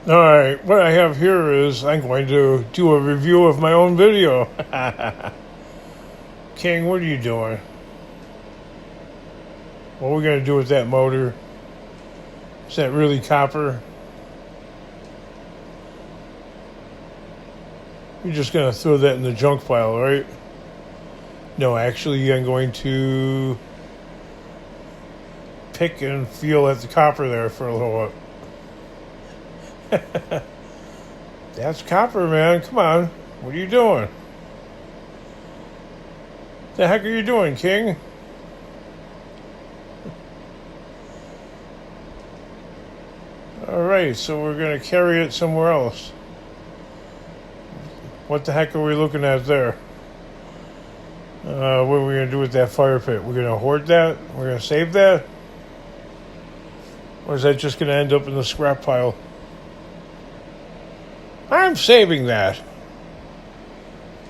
Alright, what I have here is I'm going to do a review of my own video. King, what are you doing? What are we going to do with that motor? Is that really copper? You're just going to throw that in the junk pile, right? No, actually, I'm going to pick and feel at the copper there for a little while. That's copper, man. Come on. What are you doing? The heck are you doing, King? Alright, so we're going to carry it somewhere else. What the heck are we looking at there? What are we going to do with that fire pit? We're going to hoard that? We're going to save that? Or is that just going to end up in the scrap pile? I'm saving that.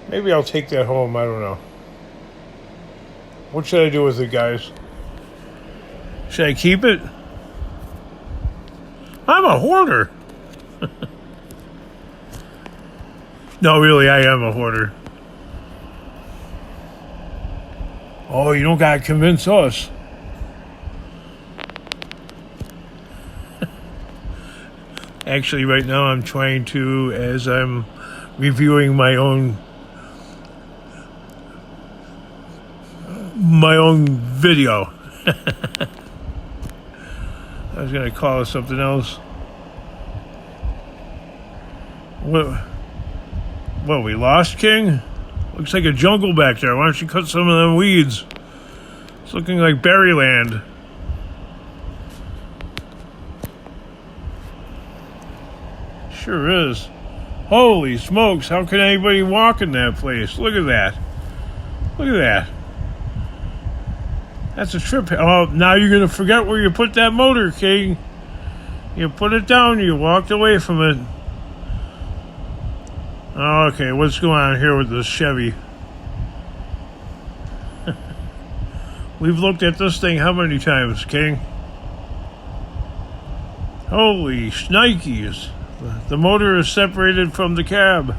Maybe I'll take that home. I don't know. What should I do with it, guys? Should I keep it? I'm a hoarder. No, really, I am a hoarder. Oh, you don't gotta convince us. Actually, right now I'm trying to, as I'm reviewing my own video. I was gonna call it something else. What, we lost, King? Looks like a jungle back there. Why don't you cut some of them weeds? It's looking like Berryland. Sure is. Holy smokes, how can anybody walk in that place? Look at that. Look at that. That's a trip. Oh, now you're going to forget where you put that motor, King. You put it down, you walked away from it. Okay, what's going on here with this Chevy? We've looked at this thing how many times, King? Holy shnikes. The motor is separated from the cab.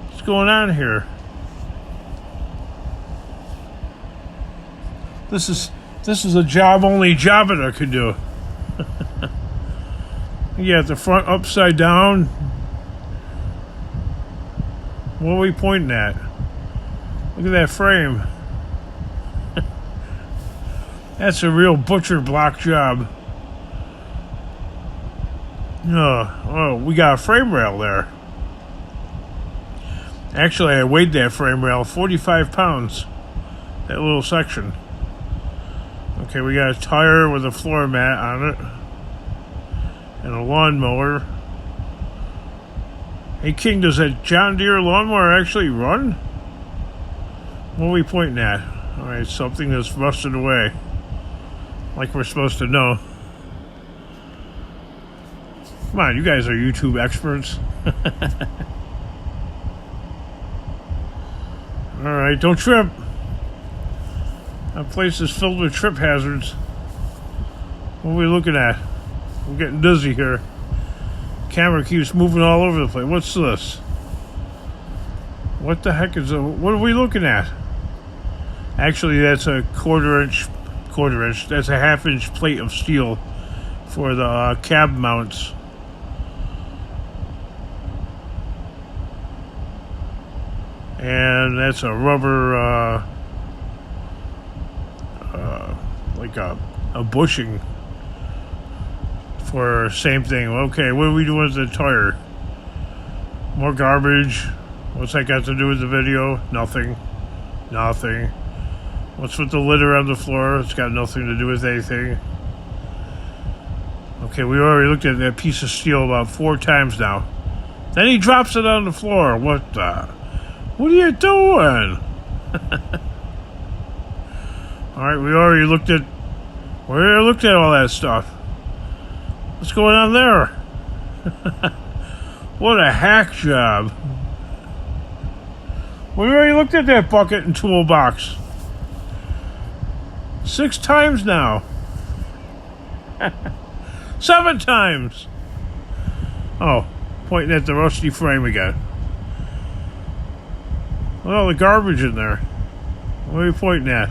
What's going on here? This is a job only Jabba could do. You got the front upside down. What are we pointing at? Look at that frame. That's a real butcher block job. Oh, we got a frame rail there. Actually, I weighed that frame rail, 45 pounds. That little section. Okay, we got a tire with a floor mat on it. And a lawnmower. Hey, King, does that John Deere lawnmower actually run? What are we pointing at? Alright, something that's rusted away. Like we're supposed to know. Come on, you guys are YouTube experts. Alright, don't trip. That place is filled with trip hazards. What are we looking at? We're getting dizzy here. Camera keeps moving all over the place. What's this? What the heck is it? What are we looking at? Actually, that's a quarter inch. That's a half-inch plate of steel for the cab mounts. And that's a rubber, like a bushing for same thing. Okay, what are we doing with the tire? More garbage. What's that got to do with the video? Nothing. Nothing. What's with the litter on the floor? It's got nothing to do with anything. Okay, we already looked at that piece of steel about 4 times now. Then he drops it on the floor. What the? What are you doing? Alright, we already looked at all that stuff. What's going on there? What a hack job. We already looked at that bucket and toolbox. 6 times now. 7 times. Oh, pointing at the rusty frame again. Look at all the garbage in there. What are you pointing at?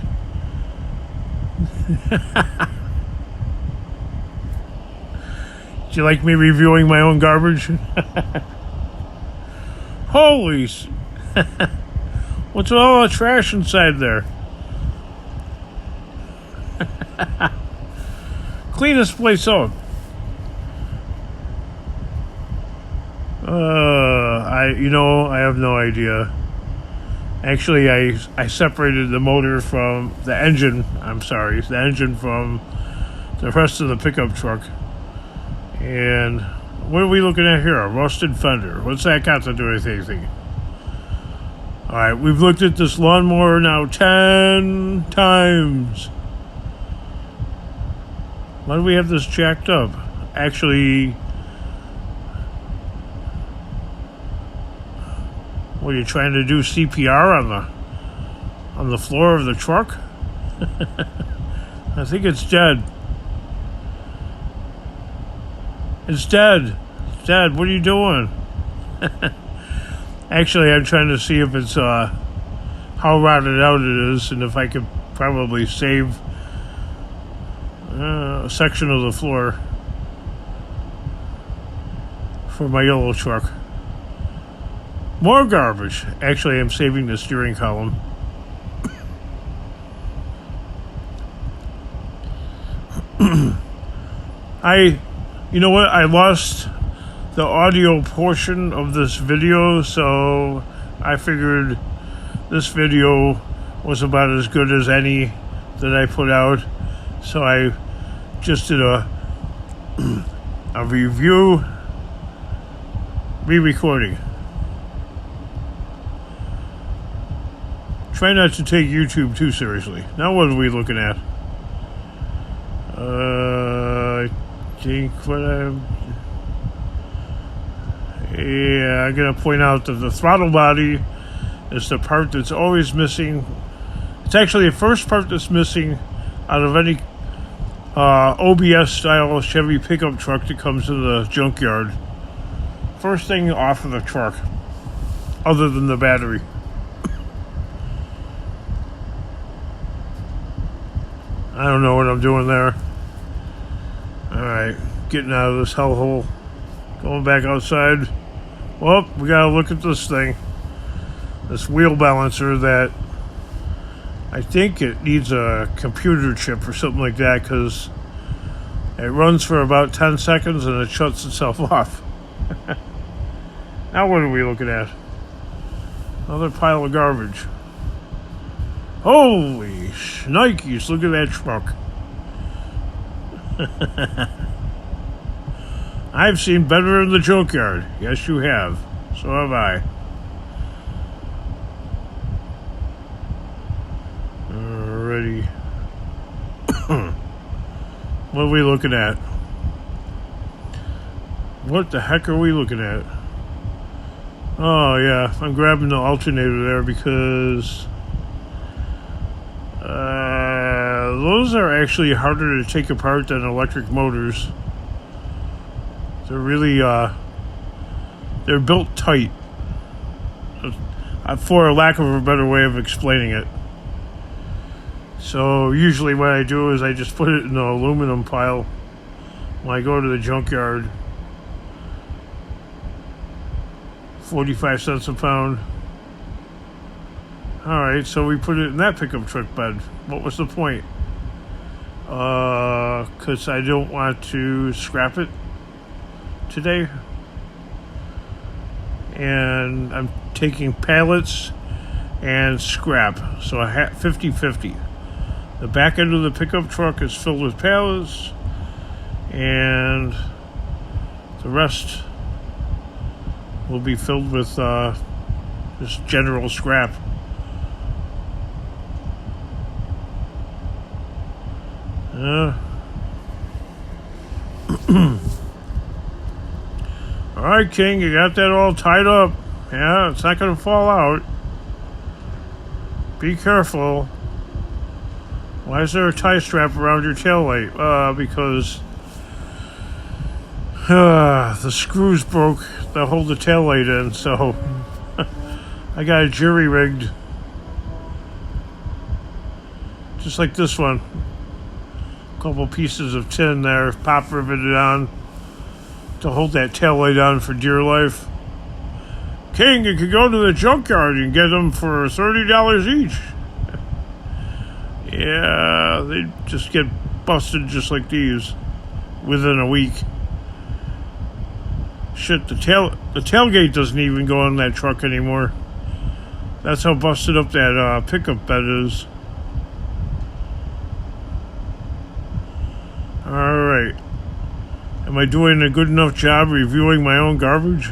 Do you like me reviewing my own garbage? Holy... What's with all the trash inside there? Clean this place up. I have no idea. Actually, I separated the motor from the engine. I'm sorry, the engine from the rest of the pickup truck. And what are we looking at here? A rusted fender. What's that got to do with anything? All right, we've looked at this lawnmower now 10 times. Why do we have this jacked up? Actually, what are you trying to do? CPR on the floor of the truck? I think it's dead. It's dead. It's dead. What are you doing? Actually, I'm trying to see if it's how rotted out it is, and if I could probably save a section of the floor for my yellow truck. More garbage. Actually, I'm saving the steering column. You know what? I lost the audio portion of this video, so I figured this video was about as good as any that I put out. So I just did a review, re-recording. Try not to take YouTube too seriously. Now what are we looking at? I think I'm going to point out that the throttle body is the part that's always missing. It's actually the first part that's missing out of any OBS style Chevy pickup truck that comes to the junkyard. First thing off of the truck, other than the battery. I don't know what I'm doing there. Alright, getting out of this hellhole. Going back outside. Well, we gotta look at this thing. This wheel balancer that I think it needs a computer chip or something like that, because it runs for about 10 seconds and it shuts itself off. Now what are we looking at? Another pile of garbage. Holy shnikes, look at that truck. I've seen better in the junkyard. Yes, you have. So have I. Alrighty. What are we looking at? What the heck are we looking at? Oh, yeah. I'm grabbing the alternator there because those are actually harder to take apart than electric motors. They're really, they're built tight, for a lack of a better way of explaining it. So usually what I do is I just put it in an aluminum pile when I go to the junkyard. 45 cents a pound. Alright, so we put it in that pickup truck bed. What was the point? Because I don't want to scrap it today. And I'm taking pallets and scrap. So I have 50-50. The back end of the pickup truck is filled with pallets, and the rest will be filled with just general scrap. Alright, King, you got that all tied up. Yeah, it's not going to fall out. Be careful. Why is there a tie strap around your taillight? Because The screws broke that hold the taillight in, so I got it jury rigged. Just like this one. A couple pieces of tin there, pop riveted on to hold that taillight on for dear life. King, you could go to the junkyard and get them for $30 each. Yeah, they just get busted just like these within a week. Shit, the tailgate doesn't even go on that truck anymore. That's how busted up that pickup bed is. Alright. Am I doing a good enough job reviewing my own garbage?